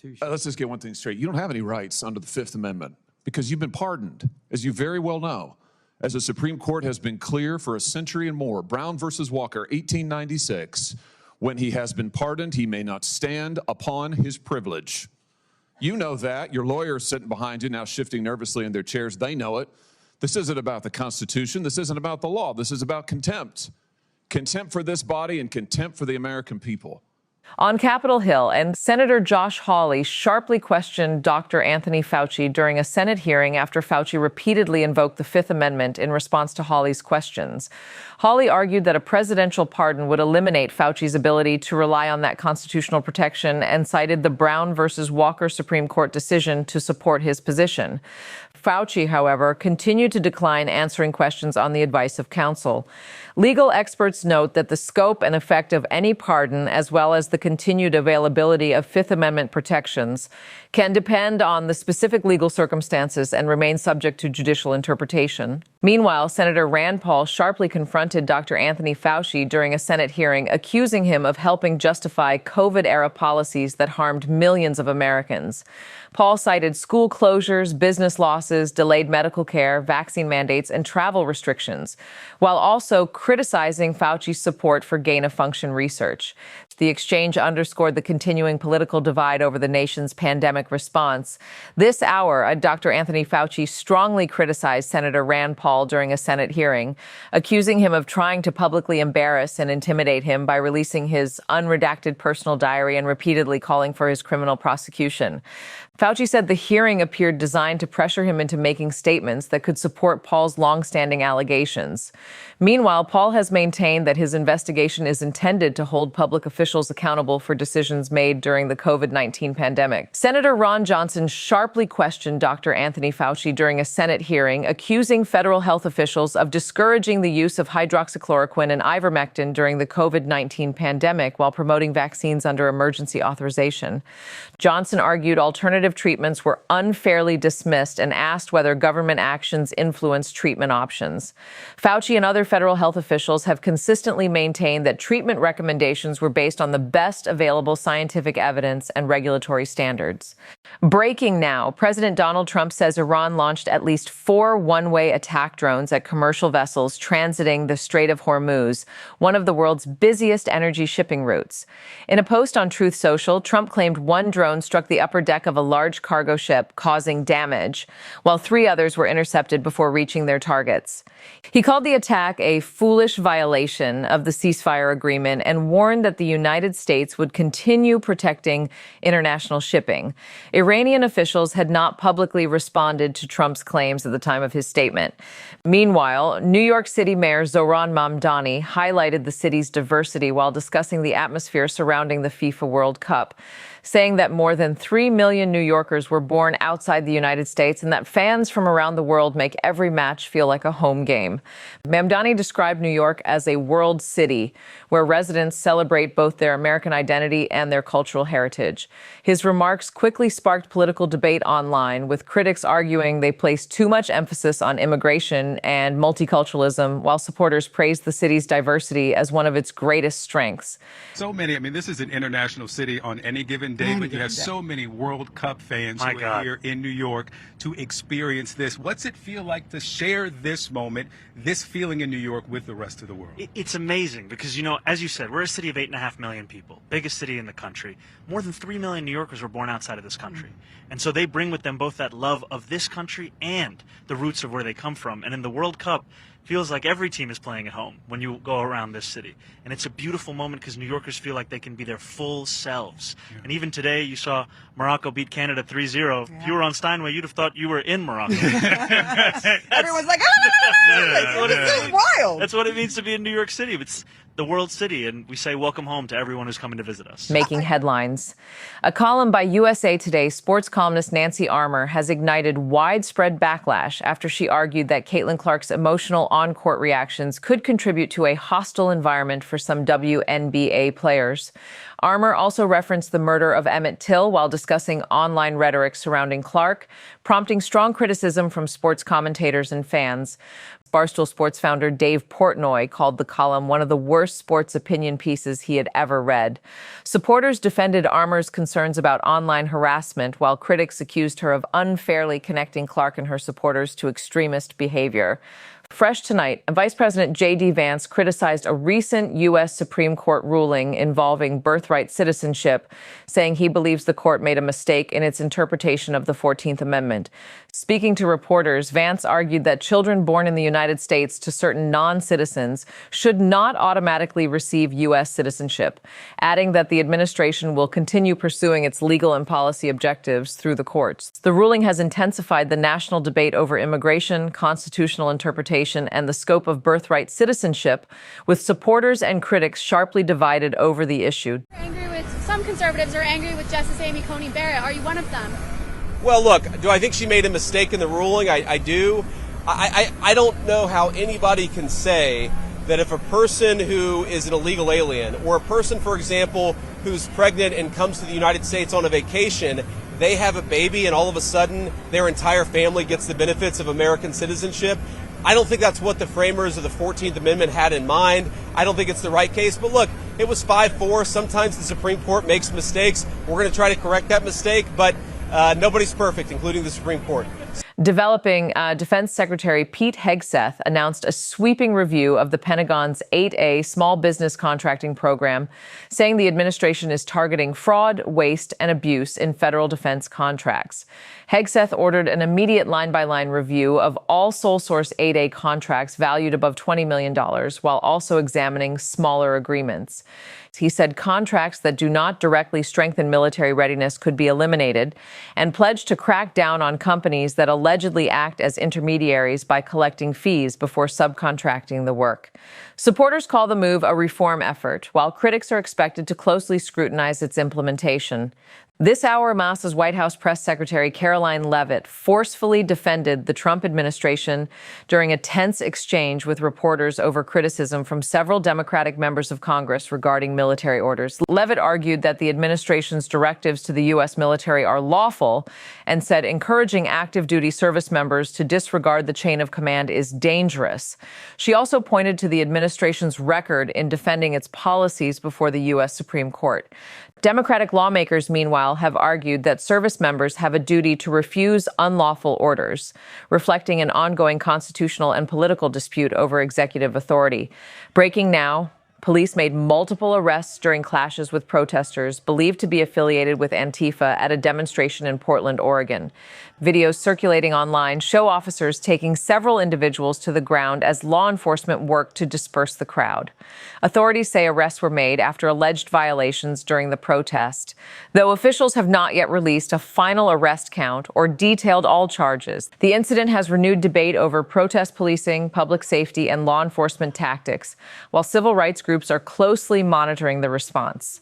Constitution. Let's just get one thing straight. You don't have any rights under the Fifth Amendment because you've been pardoned, as you very well know. As the Supreme Court has been clear for a century and more, Brown versus Walker, 1896, when he has been pardoned, he may not stand upon his privilege. You know that. Your lawyers sitting behind you now shifting nervously in their chairs, they know it. This isn't about the Constitution. This isn't about the law. This is about contempt. Contempt for this body and contempt for the American people. On Capitol Hill, and Senator Josh Hawley sharply questioned Dr. Anthony Fauci during a Senate hearing after Fauci repeatedly invoked the Fifth Amendment in response to Hawley's questions. Hawley argued that a presidential pardon would eliminate Fauci's ability to rely on that constitutional protection and cited the Brown versus Walker Supreme Court decision to support his position. Fauci, however, continued to decline answering questions on the advice of counsel. Legal experts note that the scope and effect of any pardon, as well as the continued availability of Fifth Amendment protections, can depend on the specific legal circumstances and remain subject to judicial interpretation. Meanwhile, Senator Rand Paul sharply confronted Dr. Anthony Fauci during a Senate hearing, accusing him of helping justify COVID-era policies that harmed millions of Americans. Paul cited school closures, business losses, delayed medical care, vaccine mandates, and travel restrictions, while also criticizing Fauci's support for gain-of-function research. The exchange underscored the continuing political divide over the nation's pandemic response. This hour, Dr. Anthony Fauci strongly criticized Senator Rand Paul during a Senate hearing, accusing him of trying to publicly embarrass and intimidate him by releasing his unredacted personal diary and repeatedly calling for his criminal prosecution. Fauci said the hearing appeared designed to pressure him into making statements that could support Paul's longstanding allegations. Meanwhile, Paul has maintained that his investigation is intended to hold public officials accountable for decisions made during the COVID-19 pandemic. Senator Ron Johnson sharply questioned Dr. Anthony Fauci during a Senate hearing, accusing federal health officials of discouraging the use of hydroxychloroquine and ivermectin during the COVID-19 pandemic while promoting vaccines under emergency authorization. Johnson argued alternative treatments were unfairly dismissed and asked whether government actions influenced treatment options. Fauci and other federal health officials have consistently maintained that treatment recommendations were based on the best available scientific evidence and regulatory standards. Breaking now, President Donald Trump says Iran launched at least 4 one-way attack drones at commercial vessels transiting the Strait of Hormuz, one of the world's busiest energy shipping routes. In a post on Truth Social, Trump claimed one drone struck the upper deck of a large cargo ship, causing damage, while 3 others were intercepted before reaching their targets. He called the attack a foolish violation of the ceasefire agreement and warned that the United States would continue protecting international shipping. Iranian officials had not publicly responded to Trump's claims at the time of his statement. Meanwhile, New York City Mayor Zohran Mamdani highlighted the city's diversity while discussing the atmosphere surrounding the FIFA World Cup, saying that more than 3 million New Yorkers were born outside the United States and that fans from around the world make every match feel like a home game. Mamdani described New York as a world city where residents celebrate both their American identity and their cultural heritage. His remarks quickly sparked political debate online, with critics arguing they place too much emphasis on immigration and multiculturalism, while supporters praised the city's diversity as one of its greatest strengths. So many, this is an international city on any given day, but you have so many World Cup fans who are here in New York to experience this. What's it feel like to share this moment, this feeling in New York with the rest of the world? It's amazing because, as you said, we're a city of 8.5 million people, biggest city in the country. More than 3 million New Yorkers were born outside of this country. And so they bring with them both that love of this country and the roots of where they come from. And in the World Cup, feels like every team is playing at home when you go around this city. And it's a beautiful moment because New Yorkers feel like they can be their full selves. Yeah. And even today, you saw Morocco beat Canada 3-0. Yeah. If you were on Steinway, you'd have thought you were in Morocco. Everyone's like, this is wild. That's what it means to be in New York City. It's the world city, and we say welcome home to everyone who's coming to visit us. Making headlines. A column by USA Today sports columnist Nancy Armour has ignited widespread backlash after she argued that Caitlin Clark's emotional on-court reactions could contribute to a hostile environment for some WNBA players. Armour also referenced the murder of Emmett Till while discussing online rhetoric surrounding Clark, prompting strong criticism from sports commentators and fans. Barstool Sports founder Dave Portnoy called the column one of the worst sports opinion pieces he had ever read. Supporters defended Armour's concerns about online harassment, while critics accused her of unfairly connecting Clark and her supporters to extremist behavior. Fresh tonight, Vice President JD Vance criticized a recent U.S. Supreme Court ruling involving birthright citizenship, saying he believes the court made a mistake in its interpretation of the 14th Amendment. Speaking to reporters, Vance argued that children born in the United States to certain non-citizens should not automatically receive U.S. citizenship, adding that the administration will continue pursuing its legal and policy objectives through the courts. The ruling has intensified the national debate over immigration, constitutional interpretation, and the scope of birthright citizenship, with supporters and critics sharply divided over the issue. Some conservatives are angry with Justice Amy Coney Barrett. Are you one of them? Well, look, do I think she made a mistake in the ruling? I do. I don't know how anybody can say that if a person who is an illegal alien, or a person, for example, who's pregnant and comes to the United States on a vacation, they have a baby and all of a sudden their entire family gets the benefits of American citizenship. I don't think that's what the framers of the 14th Amendment had in mind. I don't think it's the right case. But look, it was 5-4. Sometimes the Supreme Court makes mistakes. We're going to try to correct that mistake, but nobody's perfect, including the Supreme Court. Developing, Defense Secretary Pete Hegseth announced a sweeping review of the Pentagon's 8A small business contracting program, saying the administration is targeting fraud, waste, and abuse in federal defense contracts. Hegseth ordered an immediate line-by-line review of all sole source 8A contracts valued above $20 million, while also examining smaller agreements. He said contracts that do not directly strengthen military readiness could be eliminated, and pledged to crack down on companies that allegedly act as intermediaries by collecting fees before subcontracting the work. Supporters call the move a reform effort, while critics are expected to closely scrutinize its implementation. This hour, Massa's White House press secretary Karoline Leavitt forcefully defended the Trump administration during a tense exchange with reporters over criticism from several Democratic members of Congress regarding military orders. Leavitt argued that the administration's directives to the U.S. military are lawful and said encouraging active duty service members to disregard the chain of command is dangerous. She also pointed to the administration's record in defending its policies before the U.S. Supreme Court. Democratic lawmakers, meanwhile, have argued that service members have a duty to refuse unlawful orders, reflecting an ongoing constitutional and political dispute over executive authority. Breaking now, police made multiple arrests during clashes with protesters believed to be affiliated with Antifa at a demonstration in Portland, Oregon. Videos circulating online show officers taking several individuals to the ground as law enforcement worked to disperse the crowd. Authorities say arrests were made after alleged violations during the protest, though officials have not yet released a final arrest count or detailed all charges. The incident has renewed debate over protest policing, public safety, and law enforcement tactics, while civil rights groups are closely monitoring the response.